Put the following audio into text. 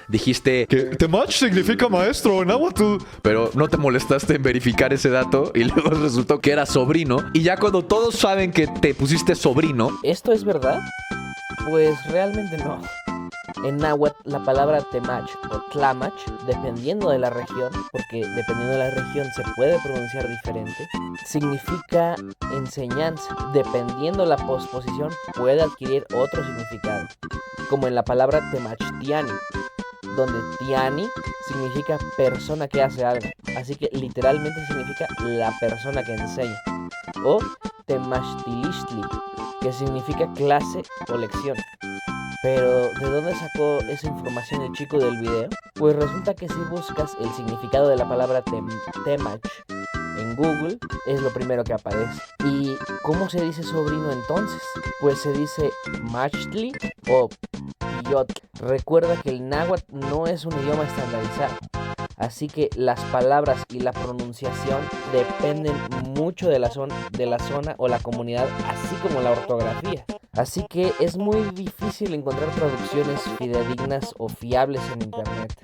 dijiste Que Temach significa maestro en náhuatl. pero no te molestaste en verificar ese dato y luego resultó que era sobrino. Y ya cuando todos saben que te pusiste sobrino, ¿Esto es verdad? Pues realmente no. En náhuatl, la palabra temach o tlamach, dependiendo de la región, porque dependiendo de la región se puede pronunciar diferente, significa enseñanza. Dependiendo la posposición, puede adquirir otro significado, como en la palabra temachtiani, donde tiani significa persona que hace algo, así que literalmente significa la persona que enseña, o temachtilistli, que significa clase o lección. Pero, ¿de dónde sacó esa información el chico del video? Pues resulta que si buscas el significado de la palabra temach en Google, es lo primero que aparece. ¿Y cómo se dice sobrino entonces? Pues se dice machtli o piyotl. Recuerda que el náhuatl no es un idioma estandarizado, así que las palabras y la pronunciación dependen mucho de la zona o la comunidad, así como la ortografía. Así que es muy difícil encontrar traducciones fidedignas o fiables en internet.